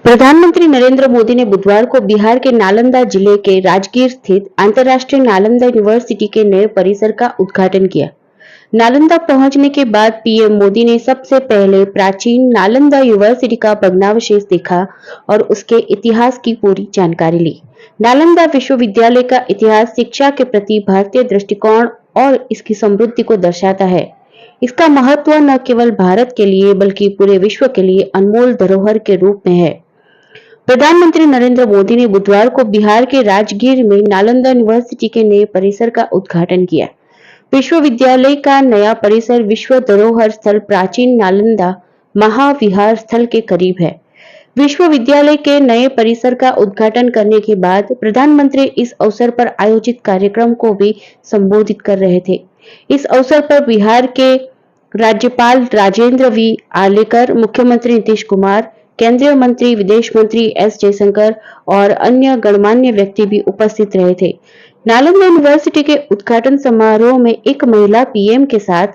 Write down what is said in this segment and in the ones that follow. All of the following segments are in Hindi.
प्रधानमंत्री नरेंद्र मोदी ने बुधवार को बिहार के नालंदा जिले के राजगीर स्थित अंतर्राष्ट्रीय नालंदा यूनिवर्सिटी के नए परिसर का उद्घाटन किया। नालंदा पहुंचने के बाद पीएम मोदी ने सबसे पहले प्राचीन नालंदा यूनिवर्सिटी का भग्नावशेष देखा और उसके इतिहास की पूरी जानकारी ली। नालंदा विश्वविद्यालय का इतिहास शिक्षा के प्रति भारतीय दृष्टिकोण और इसकी समृद्धि को दर्शाता है। इसका महत्व न केवल भारत के लिए बल्कि पूरे विश्व के लिए अनमोल धरोहर के रूप में है। प्रधानमंत्री नरेंद्र मोदी ने बुधवार को बिहार के राजगीर में नालंदा यूनिवर्सिटी के नए परिसर का उद्घाटन किया। विश्वविद्यालय का नया परिसर विश्व धरोहर स्थल प्राचीन नालंदा महाविहार स्थल के करीब है। विश्वविद्यालय के नए परिसर का उद्घाटन करने के बाद प्रधानमंत्री इस अवसर पर आयोजित कार्यक्रम को भी संबोधित कर रहे थे। इस अवसर पर बिहार के राज्यपाल राजेंद्र वी आलेकर, मुख्यमंत्री नीतीश कुमार, केंद्रीय मंत्री विदेश मंत्री एस जयशंकर और अन्य गणमान्य व्यक्ति भी उपस्थित रहे थे। नालंदा यूनिवर्सिटी के उद्घाटन समारोह में एक महिला पीएम के साथ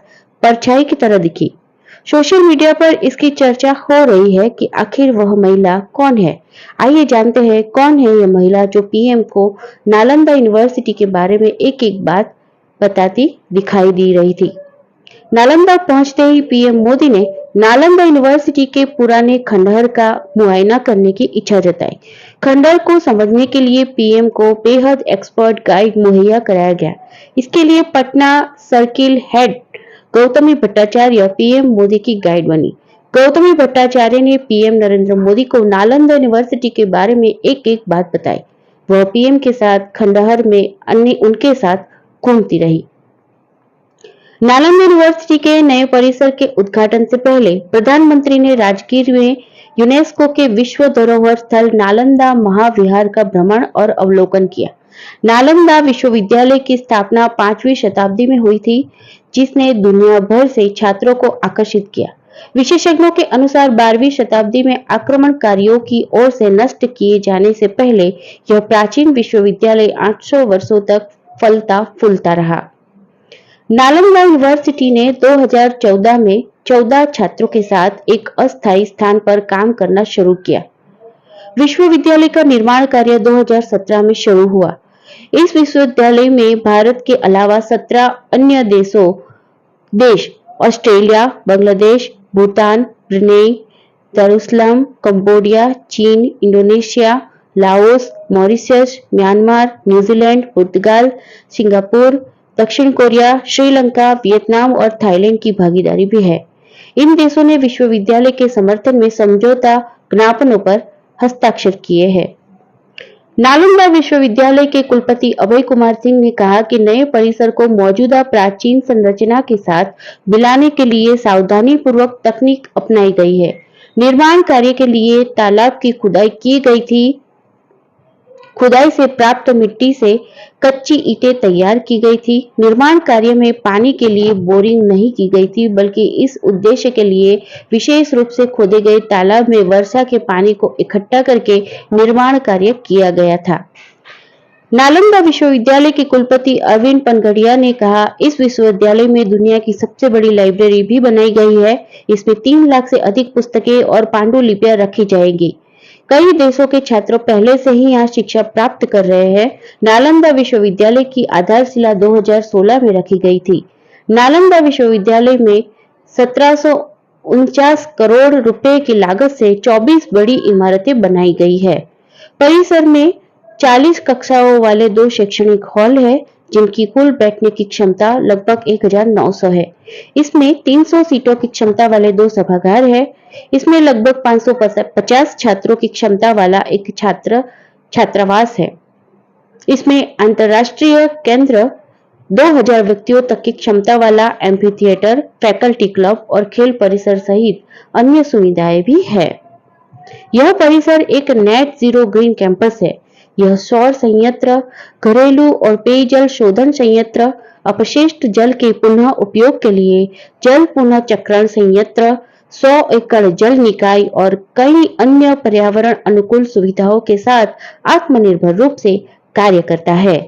परछाई की तरह दिखी। सोशल मीडिया पर इसकी चर्चा हो रही है कि आखिर वह महिला कौन है। आइए जानते हैं कौन है यह महिला जो पीएम को नालंदा यूनिवर्सिटी के बारे में एक एक बात बताती दिखाई दे रही थी। नालंदा पहुंचते ही पीएम मोदी ने नालंदा यूनिवर्सिटी के पुराने खंडहर का मुआयना करने की इच्छा जताई। खंडहर को समझने के लिए पीएम को बेहद एक्सपर्ट गाइड मुहैया कराया गया। इसके लिए Patna circle head Gautami Bhattacharya PM Modi की गाइड बनी। गौतमी भट्टाचार्य ने पीएम नरेंद्र मोदी को नालंदा यूनिवर्सिटी के बारे में एक एक बात बताई। वह पीएम के साथ खंडहर में उनके साथ घूमती रही। नालंदा यूनिवर्सिटी के नए परिसर के उद्घाटन से पहले प्रधानमंत्री ने राजगीर में यूनेस्को के विश्व धरोहर स्थल नालंदा महाविहार का भ्रमण और अवलोकन किया। नालंदा विश्वविद्यालय की स्थापना 5वीं शताब्दी में हुई थी, जिसने दुनिया भर से छात्रों को आकर्षित किया। विशेषज्ञों के अनुसार 12वीं शताब्दी में आक्रमणकारियों की ओर से नष्ट किए जाने से पहले यह प्राचीन विश्वविद्यालय 800 वर्षों तक फलता फूलता रहा। नालंदा यूनिवर्सिटी ने 2014 में 14 छात्रों के साथ एक अस्थायी स्थान पर काम करना शुरू किया। विश्वविद्यालय का निर्माण कार्य 2017 में शुरू हुआ। इस विश्वविद्यालय में भारत के अलावा 17 अन्य देश Australia, Bangladesh, Bhutan, Brunei, Darussalam, Cambodia, चीन, Indonesia, Laos, Mauritius, Myanmar, New Zealand, पुर्तगाल, सिंगापुर, दक्षिण कोरिया, श्रीलंका, वियतनाम और थाईलैंड की भागीदारी भी है। इन देशों ने विश्वविद्यालय के समर्थन में समझौता ज्ञापनों पर हस्ताक्षर किए हैं। नालंदा विश्वविद्यालय के कुलपति अभय कुमार सिंह ने कहा कि नए परिसर को मौजूदा प्राचीन संरचना के साथ मिलाने के लिए सावधानी पूर्वक तकनीक अपनाई गई है। निर्माण कार्य के लिए तालाब की खुदाई की गई थी। खुदाई से प्राप्त मिट्टी से कच्ची ईंटें तैयार की गई थी। निर्माण कार्य में पानी के लिए बोरिंग नहीं की गई थी, बल्कि इस उद्देश्य के लिए विशेष रूप से खोदे गए तालाब में वर्षा के पानी को इकट्ठा करके निर्माण कार्य किया गया था। नालंदा विश्वविद्यालय के कुलपति अरविंद पनगड़िया ने कहा, इस विश्वविद्यालय में दुनिया की सबसे बड़ी लाइब्रेरी भी बनाई गई है। इसमें 3 लाख से अधिक पुस्तकें और पांडुलिपियां रखी जाएंगी। कई देशों के छात्र पहले से ही यहाँ शिक्षा प्राप्त कर रहे हैं। नालंदा विश्वविद्यालय की आधारशिला 2016 में रखी गई थी। नालंदा विश्वविद्यालय में 1749 करोड़ रुपए की लागत से 24 बड़ी इमारतें बनाई गई है। परिसर में 40 कक्षाओं वाले 2 शैक्षणिक हॉल है, जिनकी कुल बैठने की क्षमता लगभग 1900 है। इसमें 300 सीटों की क्षमता वाले 2 सभागार है। इसमें लगभग 550 छात्रों की क्षमता वाला एक छात्रावास है। इसमें अंतर्राष्ट्रीय केंद्र, 2000 व्यक्तियों तक की क्षमता वाला एम्फी थिएटर, फैकल्टी क्लब और खेल परिसर सहित अन्य सुविधाएं भी है। यह परिसर एक नेट जीरो ग्रीन कैंपस है। यह सौर संयंत्र, घरेलू और पेयजल शोधन संयंत्र, अपशिष्ट जल के पुनः उपयोग के लिए जल पुनः चक्रण संयंत्र, 100 एकड़ जल निकाय और कई अन्य पर्यावरण अनुकूल सुविधाओं के साथ आत्मनिर्भर रूप से कार्य करता है।